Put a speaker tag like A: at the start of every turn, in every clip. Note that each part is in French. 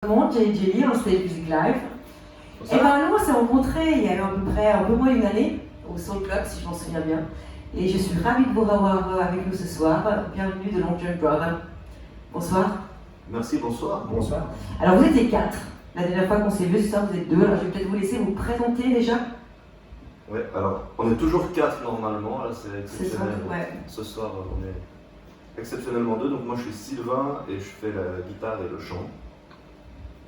A: JJ en Stage Music Live. Et ben nous on s'est rencontrés il y a à peu près un peu moins d'une année au Soul Club si je m'en souviens bien. Et je suis ravie de vous avoir avec nous ce soir. Bienvenue de Long John Brother. Bonsoir.
B: Merci, bonsoir.
C: Bonsoir.
A: Alors vous étiez 4. La dernière fois qu'on s'est vu, ce soir vous êtes 2. Alors je vais peut-être vous laisser vous présenter déjà.
B: Ouais, alors on est toujours 4 normalement, là c'est exceptionnel.
A: Ouais.
B: Ce soir on est exceptionnellement 2, donc moi je suis Sylvain et je fais la guitare et le chant.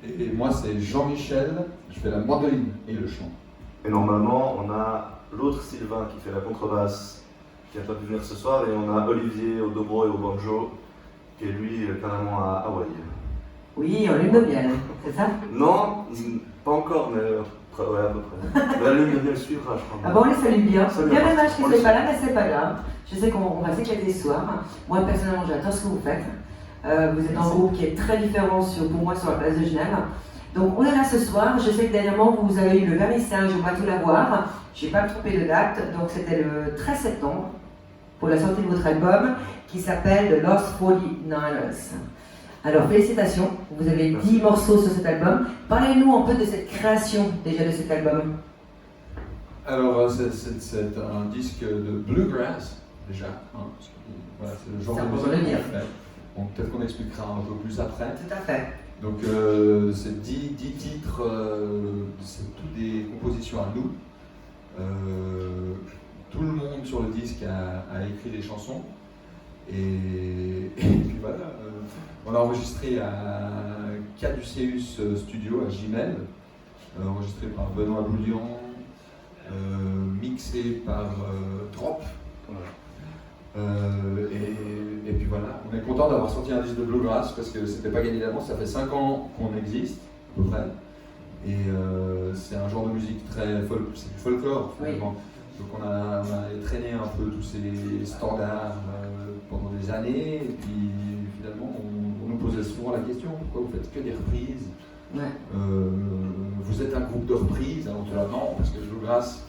C: Et moi c'est Jean-Michel, je fais la mandoline et le chant.
B: Et normalement on a l'autre Sylvain qui fait la contrebasse, qui n'a pas pu venir ce soir, et on a Olivier au dobro et au banjo, qui est lui carrément à Hawaï.
A: Oui, en lune de miel, c'est ça?
B: Non, pas encore, mais ouais, à peu près. La lune de miel suivra, je crois.
A: Ah bon, on les salue bien.
B: Salut.
A: Bien dommage qu'ils ne soient pas là, mais c'est pas grave. Je sais qu'on va s'éclater ce soir. Moi, personnellement, j'adore ce que vous faites. Vous êtes un groupe qui est très différent pour moi sur la place de Genève. Donc, on est là ce soir. Je sais que dernièrement, vous avez eu le vernissage au Bateau Lavoir. Je n'ai pas me trompé de date. Donc, c'était le 13 septembre pour la sortie de votre album qui s'appelle The Lost 49ers. Alors, félicitations. Vous avez 10 morceaux sur cet album. Parlez-nous un peu de cette création déjà de cet album.
C: Alors c'est un disque de bluegrass déjà, hein, parce que, voilà, c'est le genre
A: Ça,
C: de
A: on
C: musique
A: peut le dire.
C: qu'on fait. Donc peut-être qu'on expliquera un peu plus après.
A: Tout à fait.
C: Donc c'est 10 titres, c'est toutes des compositions à nous. Tout le monde sur le disque a écrit des chansons. Et puis voilà, on a enregistré à Caduceus Studio à Gimel, enregistré par Benoît Boulian, mixé par Trop. Et puis voilà, on est content d'avoir sorti un disque de bluegrass parce que c'était pas gagné d'avance, ça fait 5 ans qu'on existe, à peu près. Et c'est un genre de musique très c'est du folklore finalement.
A: Oui.
C: Donc on a traîné un peu tous ces standards pendant des années, et puis finalement on nous posait souvent la question, pourquoi vous faites que des reprises?
A: Ouais.
C: Vous êtes un groupe de reprises? Alors on te dit non, parce que le bluegrass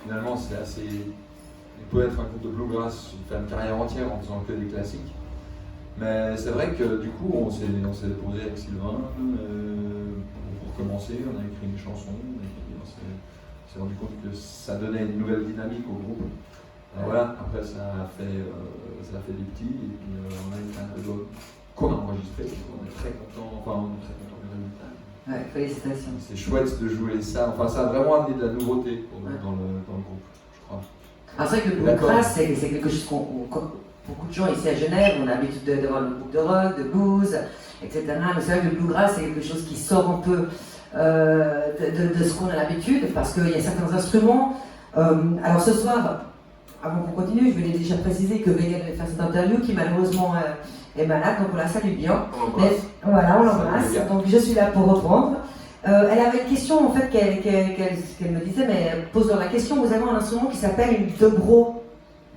C: finalement c'est assez... Il peut être un groupe de bluegrass, faire une carrière entière en faisant que des classiques. Mais c'est vrai que du coup on s'est posé avec Sylvain pour commencer, on a écrit une chanson, et puis on s'est rendu compte que ça donnait une nouvelle dynamique au groupe. Alors voilà, après ça a fait des petits, et puis on a eu un album qu'on a enregistré, on est très content du résultat.
A: Ouais, félicitations.
C: C'est chouette de jouer ça, enfin ça a vraiment amené de la nouveauté dans le groupe, je crois.
A: Alors c'est vrai que le bluegrass, c'est quelque chose beaucoup de gens ici à Genève, on a l'habitude d'avoir le groupe de rock, de blues, etc. Mais c'est vrai que le bluegrass, c'est quelque chose qui sort un peu de ce qu'on a l'habitude, parce qu'il y a certains instruments. Alors ce soir, avant qu'on continue, je voulais déjà préciser que Vega devait faire cette interview, qui malheureusement est malade, donc on la salue bien. Mais, voilà, on l'embrasse. Donc je suis là pour reprendre. Elle avait une question en fait qu'elle me disait, mais pose-leur la question. Vous avez un instrument qui s'appelle une dobro.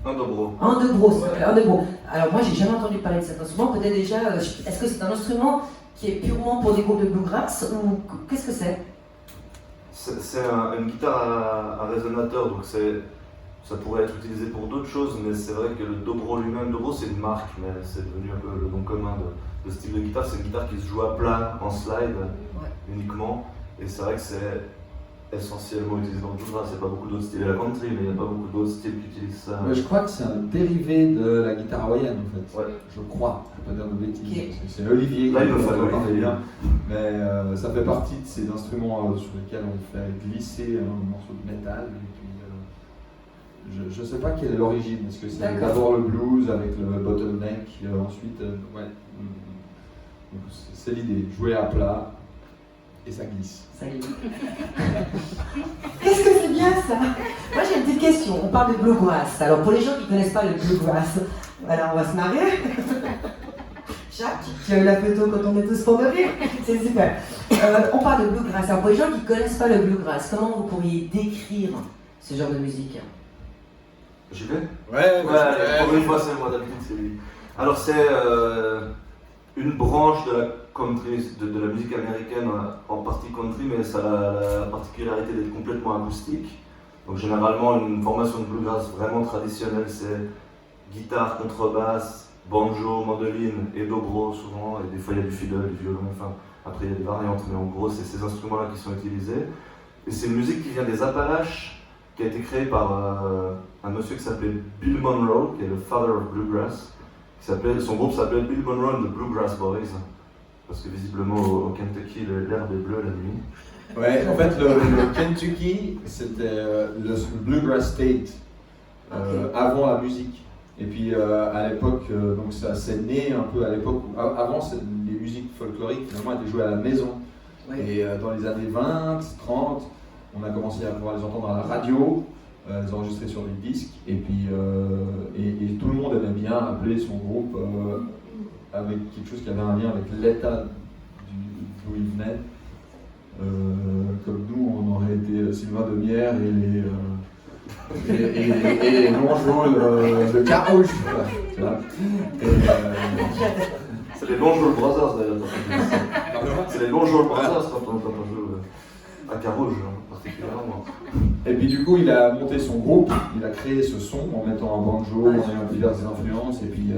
B: Un dobro.
A: Un dobro, s'il vous plaît, un dobro. Alors moi j'ai jamais entendu parler de cet instrument. Peut-être déjà, est-ce que c'est un instrument qui est purement pour des groupes de bluegrass ou qu'est-ce que c'est?
B: C'est une guitare à résonateur, donc ça pourrait être utilisé pour d'autres choses, mais c'est vrai que le dobro lui-même, dobro c'est une marque, mais c'est devenu un peu le nom commun de ce style de guitare. C'est une guitare qui se joue à plat, en slide, uniquement, et c'est vrai que c'est essentiellement utilisé dans le bluegrass. Il n'y a pas beaucoup d'autres styles, la country, mais il n'y a pas beaucoup d'autres styles qui utilisent ça.
C: Mais je crois que c'est un dérivé de la guitare hawaïenne en fait.
B: Ouais.
C: Je crois, je ne vais pas dire de bêtises.
A: Okay.
C: C'est Olivier
B: Là,
C: qui
B: il me fait
C: parler
B: Olivier.
C: bien. Mais ça fait partie de ces instruments sur lesquels on fait glisser un morceau de métal. Et puis, je ne sais pas quelle est l'origine. Est-ce que c'est d'abord le blues avec le bottleneck, ensuite. Ouais. Donc, c'est l'idée, jouer à plat et ça glisse.
A: Ça glisse. Qu'est-ce que c'est bien ça? Moi j'ai une petite question, on parle de bluegrass. Alors pour les gens qui ne connaissent pas le bluegrass, voilà, on va se marrer. Jacques, tu as eu la photo quand on est tous pour de rire, c'est super. On parle de bluegrass. Alors pour les gens qui ne connaissent pas le bluegrass, comment vous pourriez décrire ce genre de musique?
B: J'y vais?
C: Ouais,
B: pour une fois c'est moi, d'habitude c'est lui. Alors c'est une branche de la country, de la musique américaine, en partie country, mais ça a la particularité d'être complètement acoustique. Donc généralement une formation de bluegrass vraiment traditionnelle, c'est guitare, contrebasse, banjo, mandoline et dobro souvent, et des fois il y a du fiddle, du violon, enfin Après, il y a des variantes, mais en gros, c'est ces instruments-là qui sont utilisés. Et c'est une musique qui vient des Appalaches, qui a été créée par un monsieur qui s'appelait Bill Monroe, qui est le father of bluegrass. Son groupe s'appelait Bill Monroe and the Bluegrass Boys, parce que visiblement au Kentucky, l'herbe est bleue la nuit.
C: Ouais, en fait, le Kentucky, c'était le Bluegrass State, avant la musique. Et puis à l'époque, donc ça s'est né un peu à l'époque où, avant, les musiques folkloriques finalement étaient jouées à la maison. Oui. Et dans les années 20, 30, on a commencé à pouvoir les entendre à la radio, les enregistrer sur des disques. Et puis et tout le monde aimait bien appeler son groupe avec quelque chose qui avait un lien avec l'état d'où il venait. Comme nous, on aurait été Sylvain Demière et les Longeaux de Carouge.
B: C'est les Longeaux Brothers d'ailleurs. C'est les Longeaux Brothers quand on joue à Carouge particulièrement.
C: Et puis du coup, il a monté son groupe, il a créé ce son en mettant un banjo, en ayant diverses influences. Et puis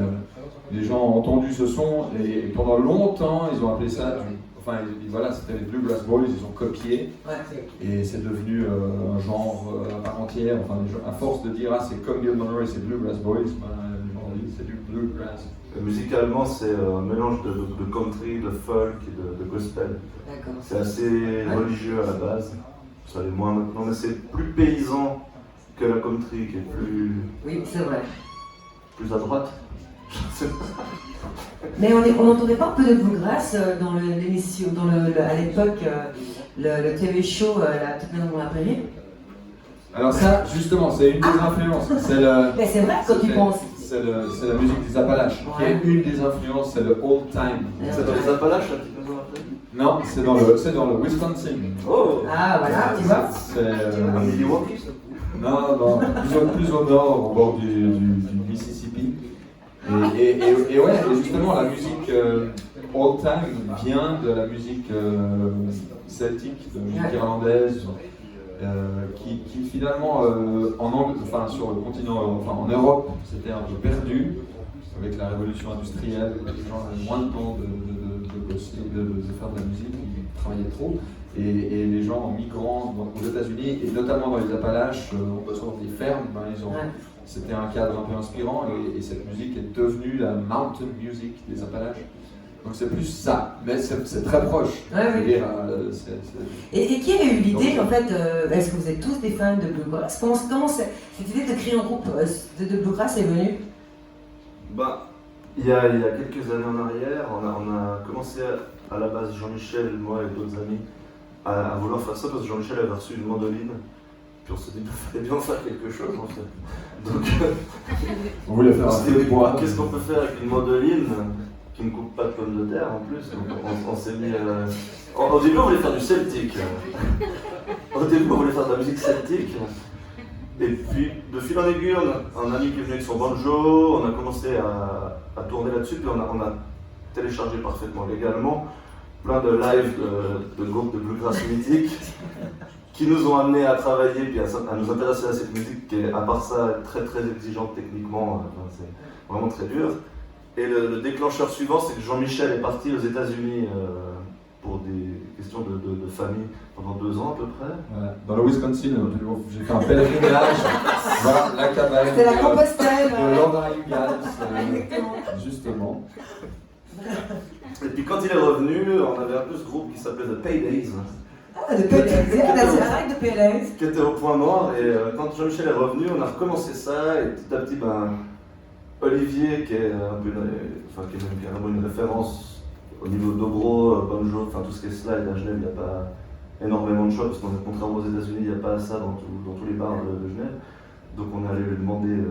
C: les gens ont entendu ce son et pendant longtemps, ils ont appelé ça enfin, voilà, c'était les Bluegrass Boys, ils ont copié, et c'est devenu un genre à part entière. Enfin, à force de dire, c'est comme Bill Monroe, c'est Bluegrass Boys, les gens disent c'est du bluegrass.
B: Musicalement, c'est un mélange de country, de folk et de gospel. C'est assez religieux à la base, ça l'est moins maintenant, mais c'est plus paysan que la country, qui est plus...
A: Oui, c'est vrai.
B: Plus à droite.
A: Mais on n'entendait pas un peu de bluegrass dans l'émission, à l'époque, le TV show La Petite Maison dans la Prairie?
C: Alors ça, justement, c'est une des influences.
A: Mais c'est vrai quand tu penses.
C: C'est la musique des Appalaches, qui est une des influences, c'est le old time.
B: C'est dans les Appalaches, La Petite Maison dans la Prairie?
C: Non, c'est dans le Wisconsin.
B: Oh!
A: Ah voilà, tu vois?
B: C'est Milwaukee, ça?
C: Non, plus au nord, au bord du Mississippi. Et ouais, et justement, la musique old time vient de la musique celtique, de la musique irlandaise, qui finalement, sur le continent, en Europe, c'était un peu perdu avec la révolution industrielle. Les gens avaient moins de temps de bosser, de faire de la musique, ils travaillaient trop. Et les gens en migrant aux États-Unis, et notamment dans les Appalaches, sur des fermes, c'était un cadre un peu inspirant, et cette musique est devenue la mountain music des Appalaches. Donc c'est plus ça, mais c'est très proche.
A: Oui. Et qui a eu l'idée, en fait, est-ce que vous êtes tous des fans de bluegrass? Comment cette idée de créer un groupe de bluegrass est venue?
B: Il y a quelques années en arrière, on a commencé à la base, Jean-Michel, moi et d'autres amis, à vouloir faire ça parce que Jean-Michel avait reçu une mandoline. Puis on s'est dit qu'il fallait bien faire quelque chose en fait. Donc
C: on voulait faire un peu de bois.
B: Qu'est-ce qu'on peut faire avec une mandoline qui ne coupe pas de pommes de terre en plus? Donc on s'est mis au début on voulait faire du celtique. Au début on voulait faire de la musique celtique. Et puis de fil en aiguille, on a un ami qui est venu avec son banjo, on a commencé à tourner là-dessus, puis on a téléchargé parfaitement légalement plein de lives de groupes de bluegrass mythiques qui nous ont amenés à travailler puis à nous intéresser à cette musique qui est, à part ça, très très exigeante techniquement, c'est vraiment très dur. Et le déclencheur suivant, c'est que Jean-Michel est parti aux États-Unis pour des questions de famille pendant 2 ans à peu près.
C: Ouais. Dans le Wisconsin, j'ai fait un pèlerinage, voilà, la cabane.
A: C'est la Compostelle.
C: De Londres, justement.
B: Et puis quand il est revenu, on avait un peu ce groupe qui s'appelait The Paydays.
A: Ah, The Paydays,
B: qui était au point mort, et quand Jean-Michel est revenu, on a recommencé ça, et petit à petit, Olivier, qui est un peu carrément une référence au niveau dobro, banjo, tout ce qui est slide à Genève, il n'y a pas énormément de choix, parce qu'on est contrairement aux États-Unis, il n'y a pas ça dans tous les bars de Genève. Donc on est allé lui demander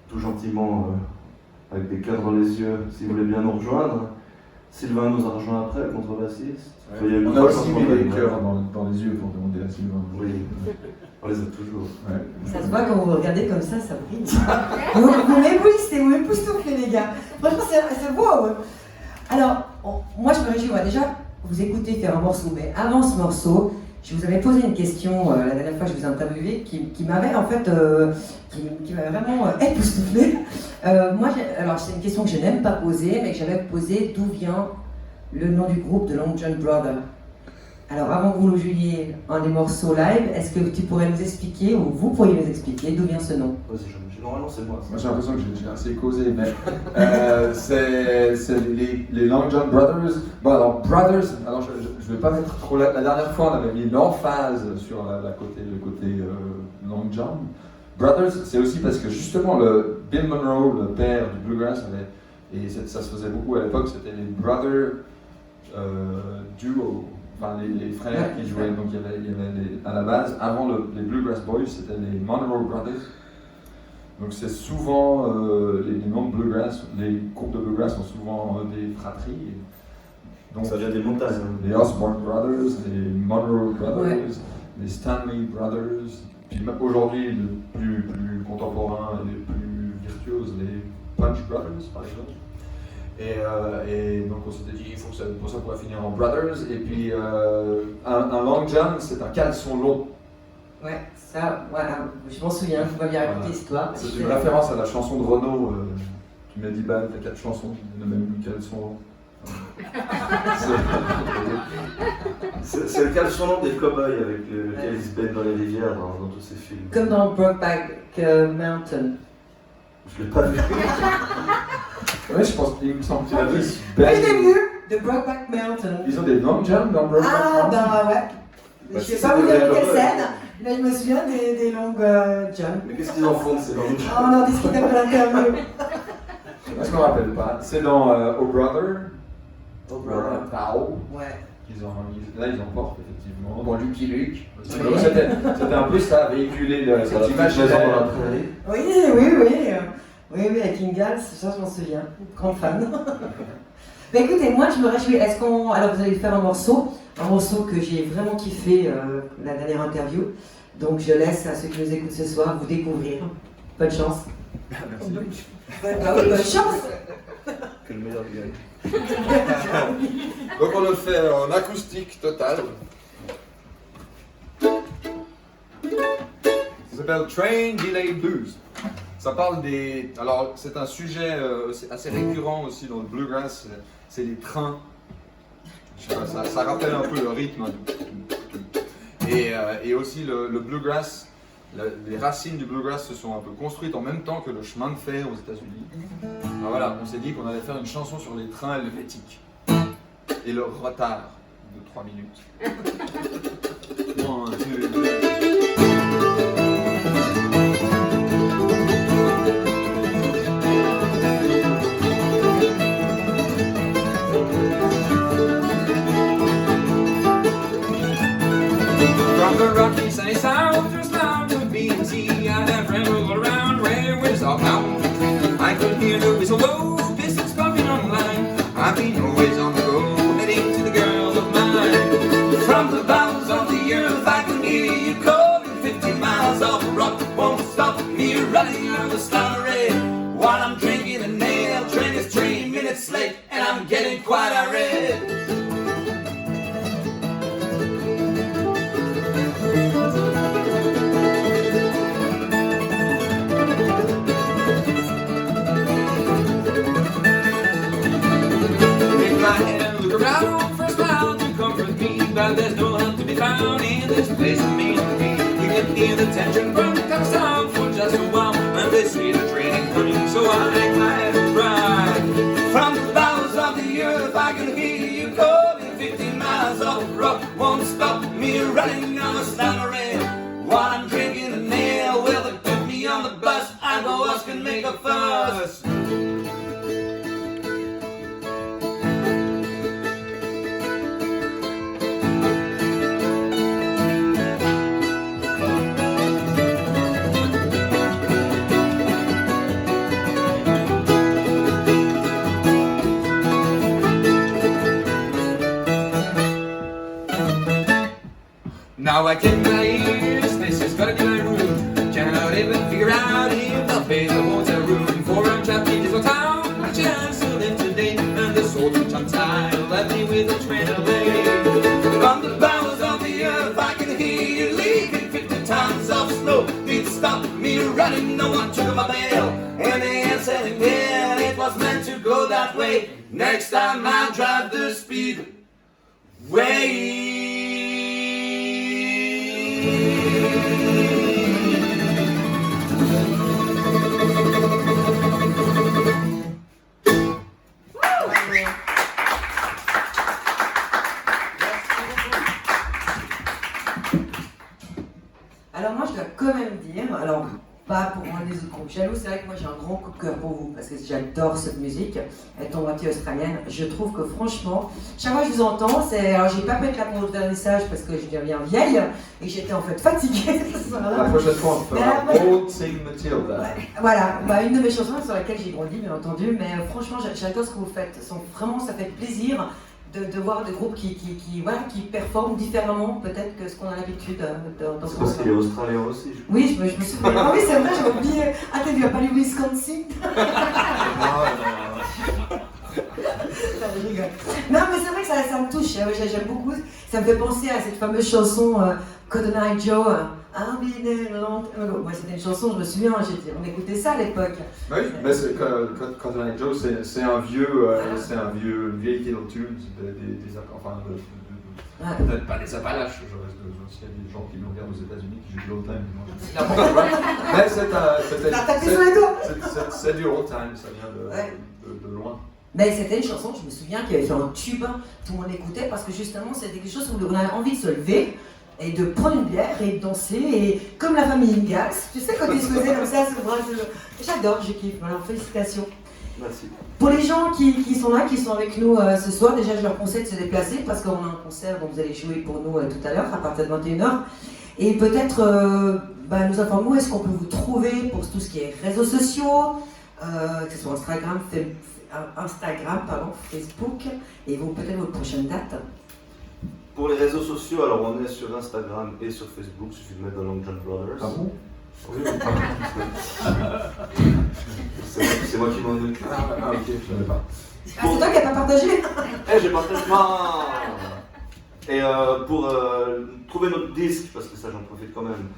B: tout gentiment, avec des cœurs dans les yeux, s'il voulait bien nous rejoindre. Sylvain nous a rejoint après, le contrebassiste.
C: Ouais. On a aussi mis des cœurs dans les yeux pour demander à Sylvain.
B: Oui, on les a toujours.
A: Ouais. Ça se voit quand vous regardez comme ça brille. vous m'éblouissez, vous m'époustouflez les gars. Franchement, c'est beau. Alors, moi je me réjouis, déjà, vous écoutez faire un morceau, mais avant ce morceau, je vous avais posé une question la dernière fois que je vous ai interviewé qui m'avait en fait qui m'avait vraiment époustouflée. Alors c'est une question que je n'aime pas poser, mais que j'avais posée, d'où vient le nom du groupe de Long John Brother. Alors avant que vous nous jouiez un des morceaux live, est-ce que tu pourrais nous expliquer, ou vous pourriez nous expliquer, d'où vient ce nom?
B: Vas-y, normalement c'est moi.
C: Moi j'ai l'impression que j'ai assez causé, mais c'est les Long John Brothers. Bon alors Brothers, alors je vais pas mettre trop la dernière fois on avait mis l'emphase sur le côté Long John. Brothers, c'est aussi parce que justement le Bill Monroe, le père du bluegrass, et ça se faisait beaucoup à l'époque, c'était les Brothers duo. Enfin, les frères qui jouaient, donc il y avait à la base, avant les Bluegrass Boys, c'était les Monroe Brothers. Donc c'est souvent, les noms de Bluegrass, les groupes de Bluegrass sont souvent des fratries. Donc,
B: ça vient des montagnes.
C: Les Osborne Brothers, les Monroe Brothers, les Stanley Brothers, puis même aujourd'hui, le plus contemporain et les plus virtuoses, les Punch Brothers par exemple. Et donc on s'était dit, il faut que pour ça pourrait finir en Brothers. Et puis un Long John, c'est un caleçon long.
A: Ouais, ça, voilà, je m'en souviens, vous m'aviez raconté l'histoire.
C: C'est une référence à la chanson de Renaud qui m'a dit, bah t'as 4 chansons, il n'y en a même plus caleçon long.
B: C'est le caleçon long des cow-boys avec lequel ils se baignent dans les rivières dans tous ces films.
A: Comme dans Brokeback Mountain.
B: Je l'ai pas vu.
C: Oui, je pense qu'il me semble qu'il a vu.
A: Oui, je l'ai vu, de Brokeback Mountain.
C: Ils ont des Long John dans Brokeback Mountain.
A: Bah ouais.
B: Bah,
A: Je sais pas vous dire quelle scène, mais je me souviens des longues John.
B: Mais qu'est-ce qu'ils en font de ces longues
A: Oh, on en discute après l'interview.
C: Parce qu'on ne rappelle pas. C'est dans Oh Brother.
A: Oh Brother.
C: Tao.
A: Ouais.
C: Là, ils en portent effectivement. Bon, Lucky Luke. Donc c'était un peu ça, véhiculer cette image
B: maison dans la prairie.
A: Oui, avec Ingalls, ça je m'en souviens. Grand fan. Mais écoutez, moi je me réjouis. Alors vous allez faire un morceau que j'ai vraiment kiffé la dernière interview. Donc je laisse à ceux qui nous écoutent ce soir vous découvrir. Bonne chance.
C: Merci.
A: Bonne chance.
B: Que le meilleur gagne.
C: Donc on le fait en acoustique totale. Ça s'appelle Train Delay Blues. Ça parle des... Alors c'est un sujet assez récurrent aussi dans le bluegrass, c'est les trains. Je sais pas, ça rappelle un peu le rythme. Et aussi le bluegrass, les racines du bluegrass se sont un peu construites en même temps que le chemin de fer aux États-Unis. Alors voilà, on s'est dit qu'on allait faire une chanson sur les trains helvétiques et leur retard de 3 minutes. 1, 2, 3.
D: From the rocky sunny south, there's bound to be a sea. I have rambled around railways all mountain country. I could hear the whistle blow, pistons pumping on the line. I've been always on the go, heading to the girl of mine. From the bowels of the earth, I can hear you calling. 50 miles off the rock won't stop me running on the slurry. While I'm drinking a nail, train is 3 minutes late, and I'm getting quite irate. First bound to comfort me, but there's no help to be found in this place of misery. You can hear the tension from the top sound for just a while, and they see the train coming, so I glide and ride. From the bowels of the earth, I can hear you calling. 50 miles off the rock won't stop me running on a slammer. While I'm drinking a nail, well, they put me on the bus. I go ask and make a fuss. Now I get my ears, this has gotta be my room. Cannot even figure out if they'll pay the hotel room. For I'm trapped in this town, my chance to live today. And this old I'm tired, left me with a train away. From the bowels of the earth, I can hear you leaving. 50 tons of snow did stop me running. No one took my bail, and they ain't selling well. It was meant to go down. that way. Next time I'll drive the speed way.
A: Alors moi je dois quand même dire, alors pas pour moi les autres groupes jaloux, c'est vrai que moi j'ai un grand coup de cœur pour vous parce que j'adore cette musique, étant moitié australienne, je trouve que franchement, chaque fois que je vous entends, alors j'ai pas pu être là pour votre vernissage parce que je deviens vieille et j'étais en fait fatiguée ce soir-là.
C: La prochaine fois, on fera Old Sing Matilda.
A: Ouais, voilà, une de mes chansons sur laquelle j'ai grandi bien entendu, mais franchement j'adore ce que vous faites, vraiment ça fait plaisir. De voir des groupes qui performent différemment peut-être que ce qu'on a l'habitude dans ce
B: C'est parce qu'il est australien aussi.
A: Oui, je me souviens. Ah oui, c'est vrai, j'avais oublié. Ah, t'as vu, il n'y a pas les Wisconsin. Je rigole. Non, mais c'est vrai que ça me touche. J'aime beaucoup. Ça me fait penser à cette fameuse chanson Cotton Eye Joe. I'll be there long time ago. Moi, c'était une chanson, je me souviens, on écoutait ça à l'époque.
C: Oui, mais Cotton Eye Joe, c'est un vieux, vieille title tune peut-être pas des Appalaches, il y a des gens qui me regardent aux États-Unis qui jouent du old time. Mais c'est du old time, ça vient de loin.
A: Mais c'était une chanson, je me souviens, qui avait fait un tube, tout le monde écoutait parce que justement c'était quelque chose où on avait envie de se lever et de prendre une bière et de danser, et comme la famille Ingalls, tu sais quand ils se faisaient comme ça, j'adore, je kiffe, voilà, félicitations.
B: Merci.
A: Pour les gens qui sont là, qui sont avec nous ce soir, déjà je leur conseille de se déplacer parce qu'on a un concert dont vous allez jouer pour nous tout à l'heure à partir de 21h. Et peut-être nous informer où est-ce qu'on peut vous trouver pour tout ce qui est réseaux sociaux, que ce soit Instagram, Facebook, et peut-être votre prochaine date.
B: Pour les réseaux sociaux, alors on est sur Instagram et sur Facebook, il suffit de mettre dans Long John Brothers.
C: Ah bon?
B: Oui, c'est moi qui m'en occupe.
C: Ah ok, je savais pas.
A: Ah, c'est toi qui n'as pas partagé?
B: J'ai partagé. Et pour trouver notre disque, parce que ça j'en profite quand même,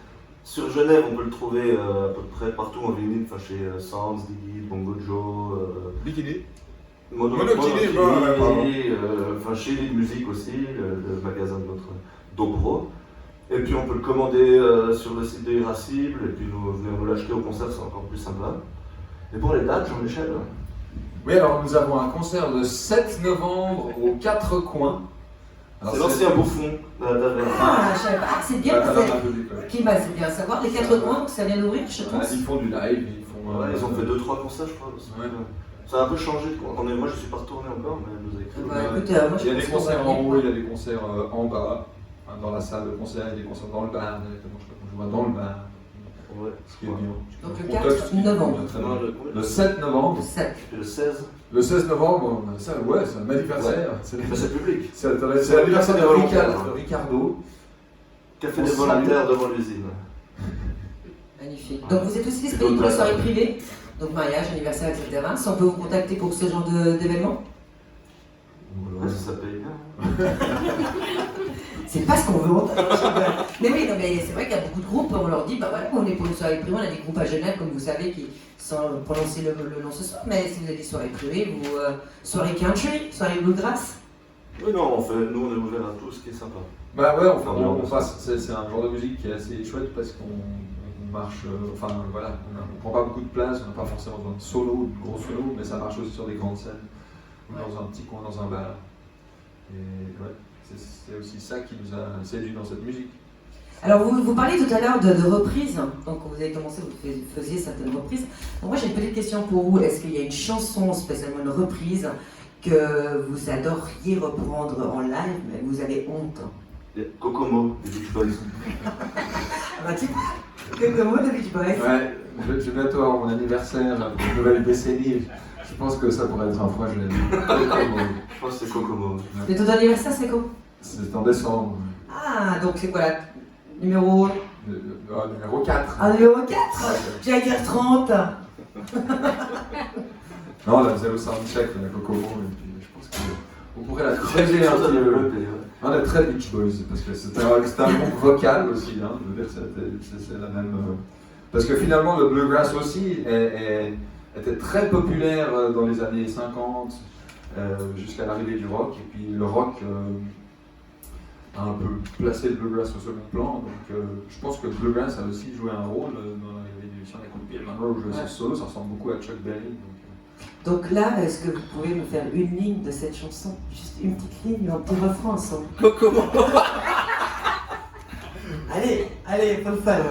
B: sur Genève on peut le trouver à peu près partout en vinyle, chez Sounds, Digit, Bongo Joe,
C: Bikini.
B: Monokini, chez Lead Music aussi, le magasin de notre Dobro. Et puis on peut le commander sur le site de Irascible, et puis venir nous l'acheter au concert, c'est encore plus sympa. Et pour les dates, Jean-Michel?
C: Oui, alors nous avons un concert le 7 novembre aux 4 coins.
B: C'est l'ancien bouffon d'Averne.
A: Ah, je savais pas. Ah, c'est bien, c'est bien à savoir. Les 4 coins, donc ça vient d'ouvrir, je pense.
C: Ils font du live,
B: ils ont fait 2-3 concerts, je crois.
C: Ouais.
B: Ça a un peu changé. Moi, je suis pas retourné encore, mais vous avez écrit.
C: Il y a des concerts en haut, il y a des concerts en bas, dans la salle de concert, il y a des concerts dans le bar, directement, je vois dans le bar.
B: Ouais.
C: Ce qui est bien.
A: Donc le 4 novembre.
C: Le 7 novembre.
B: Et le 16.
C: Le 16 novembre, c'est un anniversaire.
B: C'est public.
C: C'est l'anniversaire de Ricardo.
B: Café des volontaires devant l'usine.
A: Magnifique. Donc vous êtes aussi disponible pour les soirées privées, donc mariage, anniversaire, etc. Si on peut vous contacter pour ce genre d'événement?
B: Ouais, ça paye bien.
A: C'est pas ce qu'on veut entendre. Mais oui, mais c'est vrai qu'il y a beaucoup de groupes, on leur dit, on est pour une soirée privée, on a des groupes à Genève, comme vous savez, qui, sans prononcer le nom ce soir, mais si vous avez des soirées privées, soirée country, soirée bluegrass.
B: Oui, non, nous on est ouvert à tout ce qui est sympa.
C: C'est un genre de musique qui est assez chouette parce qu'on marche, on prend pas beaucoup de place, on n'a pas forcément besoin de solo, de gros solo, mais ça marche aussi sur des grandes scènes, dans un petit coin, dans un bar. Et ouais. C'est aussi ça qui nous a séduit dans cette musique.
A: Alors vous parliez tout à l'heure de reprises, donc vous avez commencé, vous faisiez certaines reprises. Donc moi j'ai une petite question pour vous, est-ce qu'il y a une chanson, spécialement une reprise, que vous adoriez reprendre en live, mais vous avez honte?
B: Kokomo, des Beach Boys.
A: Kokomo des Beach Boys.
C: Ouais, je vais bientôt avoir mon anniversaire, une nouvelle décennie. Je pense que ça pourrait être un foie, je l'ai dit.
B: Je pense que c'est Kokomo.
A: Mais ton anniversaire, c'est quand?
C: C'est en décembre.
A: Ah, donc c'est quoi la numéro?
C: Numéro 4.
A: Ah, numéro 4 J'allais dire 30.
C: Non, la Zéro Soundcheck, la Kokomo, et puis je pense qu'on pourrait la creuser un petit peu. On est très Beach Boys, parce que c'est un groupe vocal aussi, je veux dire, c'est la même... Parce que finalement, le bluegrass aussi est était très populaire dans les années 50 jusqu'à l'arrivée du rock. Et puis le rock a un peu placé le bluegrass au second plan. Donc je pense que le bluegrass a aussi joué un rôle dans l'évolution des coups de pied. Maintenant, où je joue solo, ça ressemble beaucoup à Chuck Berry.
A: Donc là, est-ce que vous pouvez me faire une ligne de cette chanson? Juste une petite ligne, un petit refrain ensemble.
B: Comment?
A: Allez, faut le faire.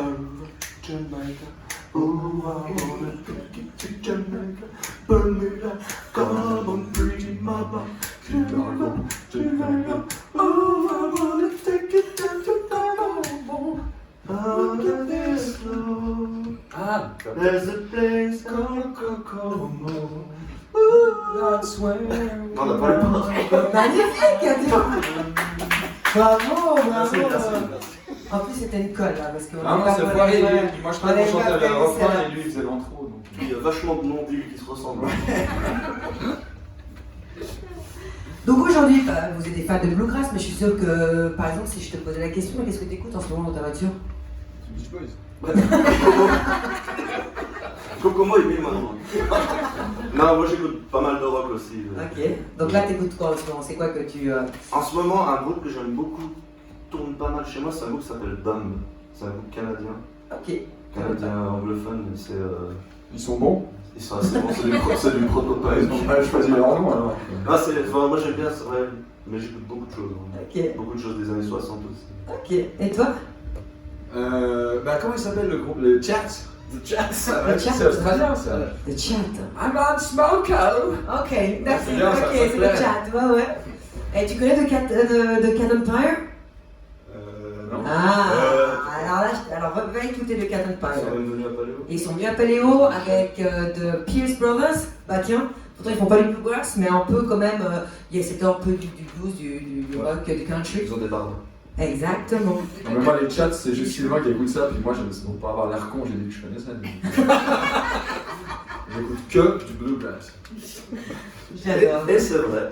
B: Jamaica, oh I wanna take you to Jamaica, Bermuda, come on pretty mama, Jamaica, oh I wanna take you down to Panama, out of this road, there's a place called Kokomo, that's where. Non, on n'a pas le temps.
A: Magnifique, bravo.
B: Merci.
A: En plus, c'était une colle là, parce que.
C: Ah non, c'est foiré. Moi, je croyais qu'on chantait le refrain et lui, il faisait l'intro. Donc...
B: Il y a vachement de noms d'îles qui se ressemblent.
A: Donc aujourd'hui, vous êtes des fans de bluegrass, mais je suis sûre que, par exemple, si je te posais la question, qu'est-ce que tu écoutes en ce moment dans ta voiture?
C: Beach Boys.
B: Kokomo et Bill Monroe. Non, moi j'écoute pas mal de rock aussi.
A: Ok, donc là t'écoutes quoi en ce moment? C'est quoi que tu...
B: En ce moment, un groupe que j'aime beaucoup, tourne pas mal chez moi, c'est un groupe qui s'appelle Dumb. C'est un groupe canadien.
A: Ok.
B: Canadien anglophone, c'est...
C: Ils sont bons.
B: Ils sont assez bons, c'est du prototype.
C: Ils ont mal choisi leur nom alors.
B: Ah, enfin, moi j'aime bien, c'est vrai, mais j'écoute beaucoup de choses.
A: Ok.
B: Beaucoup de choses des années 60 aussi.
A: Ok, et toi?
C: Comment il s'appelle le groupe? Le Chat.
B: The Chat.
C: C'est australien ça.
A: The Chat.
C: I'm on Smoko.
A: Ok, merci.
C: C'est bien, ça,
A: Ok,
C: ça
A: c'est
C: plaît.
A: le Chat, ouais. Et tu connais The Cat Empire?
C: Non.
A: Alors là, alors va écouter The Cat
B: Ils
A: Empire.
B: sont même venus à Paléo.
A: Ils sont venus à Paléo avec The Pierce Brothers. Bah tiens, pourtant ils font pas du bluegrass, mais un peu quand même. C'était un peu du blues, du rock, du country.
B: Ils ont des bardes.
A: Exactement.
C: Non, mais moi les chats c'est juste Sylvain qui écoute ça, puis moi pour pas avoir l'air con j'ai dit que je connaissais. J'écoute que du bluegrass.
A: J'adore.
B: Et c'est vrai.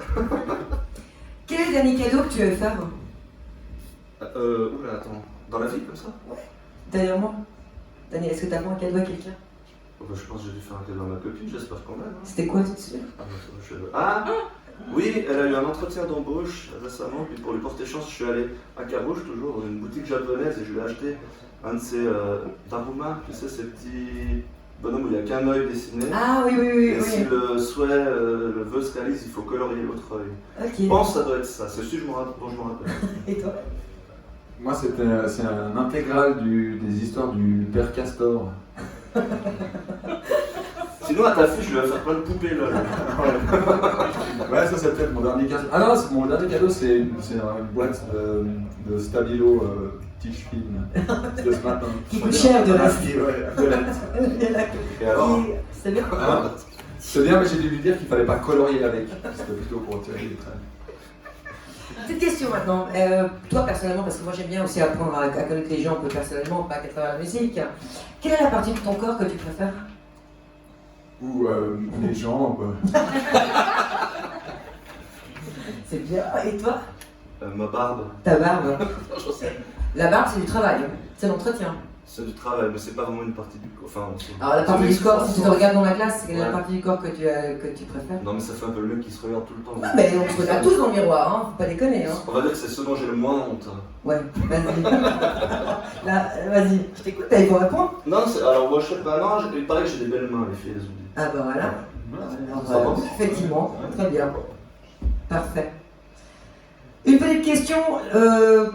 A: Quel est le dernier cadeau que tu veux faire?
B: Oula, attends. Dans la vie comme ça?
A: Dernièrement? Daniel, est-ce que t'as fait un cadeau à quelqu'un?
B: Je pense que j'ai dû faire un cadeau à ma copine, j'espère quand même. Hein.
A: C'était quoi, tu te souviens?
B: Oui, elle a eu un entretien d'embauche récemment, puis pour lui porter chance, je suis allé à Carouge, toujours, dans une boutique japonaise, et je lui ai acheté un de ces Daruma, tu sais, ces petits bonhommes où il n'y a qu'un œil dessiné.
A: Ah oui.
B: Et si le souhait, le vœu se réalise, il faut colorier l'autre œil. Je
A: Ok.
B: pense que ça doit être ça, c'est celui dont je me rappelle.
A: Et toi?
C: Moi c'est un intégral des histoires du père Castor.
B: Sinon, à ta fille, je lui vais faire plein de poupées là.
C: Ouais, ça c'est peut-être mon dernier cadeau. Ah non, mon dernier cadeau c'est une boîte de Stabilo Teach Film de ce matin.
A: Qui coûte cher de reste.
C: Ouais, de l'aide.
B: Et alors?
A: C'est bien.
C: Hein? C'est bien, mais j'ai dû lui dire qu'il fallait pas colorier avec. C'était plutôt pour tirer les traits.
A: Petite question maintenant. Toi personnellement, parce que moi j'aime bien aussi apprendre à connaître les gens un peu personnellement, pas qu'à travers la musique. Quelle est la partie de ton corps que tu préfères?
C: Ou les jambes.
A: C'est bien. Et toi?
B: Ma barbe.
A: Ta barbe. La barbe, c'est du travail. C'est l'entretien.
B: C'est du travail, mais c'est pas vraiment une partie du corps. Enfin,
A: Alors la partie du corps, si tu te regardes dans la classe, quelle est la
B: Ouais.
A: partie du corps que tu préfères?
B: Non, mais ça fait un peu le mec qui se regarde tout le temps.
A: Ouais, mais on se regarde tous dans le miroir, hein. Faut pas déconner, hein.
B: On va dire que c'est ce dont j'ai le moins honte.
A: Ouais, vas-y. Là, vas-y, je t'écoute, il faut répondre.
B: Non, alors moi je sais pas, non, il paraît que j'ai des belles mains, les filles, elles ont dit.
A: Ah bah voilà.
B: Ça
A: Alors,
B: va.
A: effectivement, très bien. Parfait. Une petite question,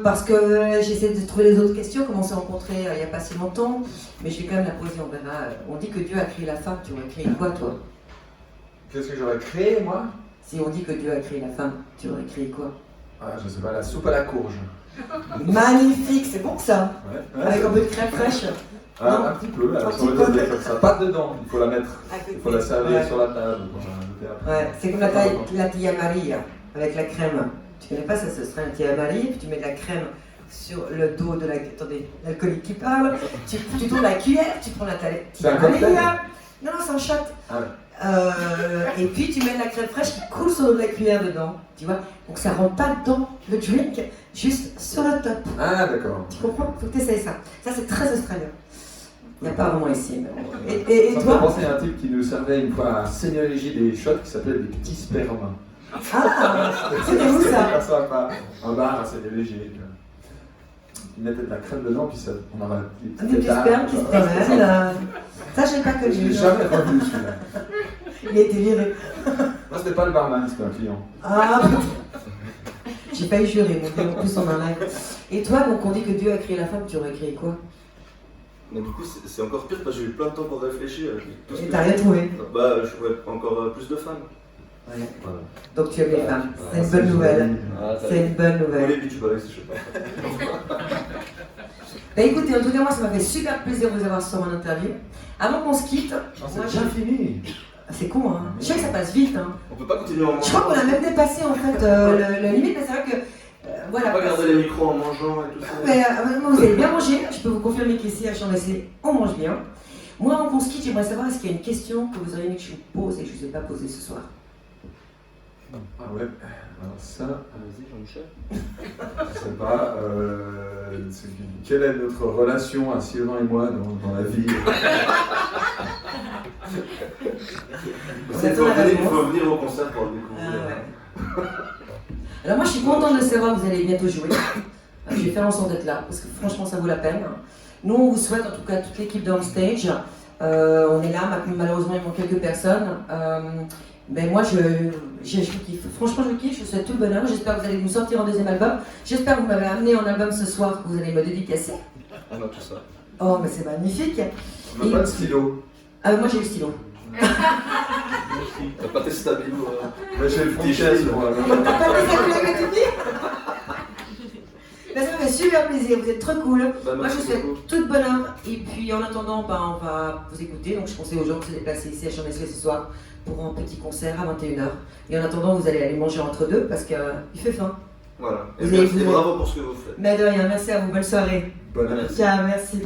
A: parce que j'essaie de trouver les autres questions, comme on s'est rencontrés il n'y a pas si longtemps, mais je vais quand même la poser, on verra. On dit que Dieu a créé la femme, tu aurais créé quoi toi?
C: Qu'est-ce que j'aurais créé moi?
A: Si on dit que Dieu a créé la femme, tu aurais créé quoi?
C: Ah, je sais pas, la soupe à la courge.
A: Magnifique, c'est bon ça?
C: Ouais.
A: Avec un peu de crème fraîche.
C: Ah,
A: Non.
C: un petit peu,
A: Un
C: alors,
A: petit
C: sur le
A: peu.
C: début, comme ça. Pas dedans, il faut la mettre.
A: À côté.
C: Il faut la servir
A: Ouais.
C: sur la table. Voilà.
A: Ouais, c'est comme la tia Marie avec la crème. Tu connais pas ça, ce serait un tia Marie, puis tu mets de la crème sur le dos de la... Attendez, l'alcoolique qui parle. Tu tournes la cuillère, tu prends la
C: C'est un
A: tia Marie.
C: cocktail.
A: Non, c'est un shot.
C: Ah ouais.
A: Et puis tu mets de la crème fraîche qui coule sur la cuillère dedans, tu vois. Donc ça rentre pas dans le drink, juste sur le top.
C: Ah, d'accord.
A: Tu comprends? Faut que tu essayes ça. Ça c'est très australien. Il n'y a pas vraiment ici. Et
C: Ça me fait
A: toi?
C: penser à un type qui nous servait une fois à Seigneurie des shots qui s'appelait des petits spermes.
A: Ah, c'était où ça?
C: Super sympa. Un bar assez léger. Ils mettaient de la crème dedans, puis ça, on avait des
A: Des petits spermes qui se promènent. Ça, je n'ai pas
C: Je l'ai
A: connu.
C: jamais revu celui-là.
A: Il a été viré.
C: Moi, c'était pas le barman, c'était un client.
A: Ah, j'ai failli jurer, mon Dieu, en plus on en a. Et toi, donc on dit que Dieu a créé la femme, tu aurais créé quoi?
B: Mais du coup, c'est encore pire parce que j'ai eu plein de temps pour réfléchir. Tout ce
A: Et
B: que-
A: t'as rien trouvé?
B: Bah, je ferais encore plus de femmes.
A: Ouais.
B: Voilà.
A: Donc tu aimes les femmes. C'est une
C: c'est
A: bonne nouvelle.
C: joli.
A: C'est une bonne
B: Ou
A: nouvelle.
B: les beach boys, je sais pas.
A: Bah écoutez, en tout cas, moi ça m'a fait super plaisir de vous avoir sur mon interview. Avant qu'on se quitte,
C: Non, c'est
A: moi,
C: déjà fini.
A: c'est con, hein. Je sais que ça passe vite, hein.
B: On peut pas continuer en mangeant.
A: Je crois qu'on a même dépassé en fait le limite, mais c'est vrai que
B: On
A: voilà.
B: peut pas garder les micros en mangeant et tout ça.
A: Mais, moi, vous avez bien mangé. Je peux vous confirmer qu'ici à Champ-Leslie, on mange bien. Moi, avant qu'on se quitte, j'aimerais savoir est-ce qu'il y a une question que vous auriez aimé que je vous pose et que je ne vous ai pas posée ce soir.
C: Ah ouais, alors ça,
B: Vas-y, Jean-Michel.
C: je sais pas. Quelle est notre relation à Sylvain et moi dans la vie?
B: Il faut venir au concert pour le découvrir.
A: Ah ouais. Alors moi je suis contente de savoir que vous allez bientôt jouer. Je vais faire en sorte d'être là parce que franchement ça vaut la peine. Nous on vous souhaite en tout cas toute l'équipe de Homestage. On est là, malheureusement il manque quelques personnes. Mais moi je kiffe. Franchement je kiffe, je vous souhaite tout le bonheur. J'espère que vous allez nous sortir en deuxième album. J'espère que vous m'avez amené en album ce soir, que vous allez me dédicacer.
B: On a tout ça.
A: Oh mais c'est magnifique.
C: On n'a pas de stylo.
A: Moi j'ai le stylo.
B: T'as pas tes stabilos.
C: Moi j'ai le franchise, moi.
A: T'as pas des amis avec tout dit? Ça me fait super plaisir, vous êtes trop cool.
B: Bah,
A: Moi je vous
B: merci
A: souhaite
B: beaucoup.
A: tout de bonheur et puis en attendant on va vous écouter. Donc je conseille aux gens de se déplacer ici à Champ-Leslie ce soir pour un petit concert à 21h. Et en attendant vous allez aller manger entre deux parce qu'il fait faim.
B: Voilà. Et
A: Vous avez-
B: merci, bravo pour ce que vous faites.
A: Mais de rien, merci à vous, bonne soirée.
C: Bonne année.
A: Ciao, merci.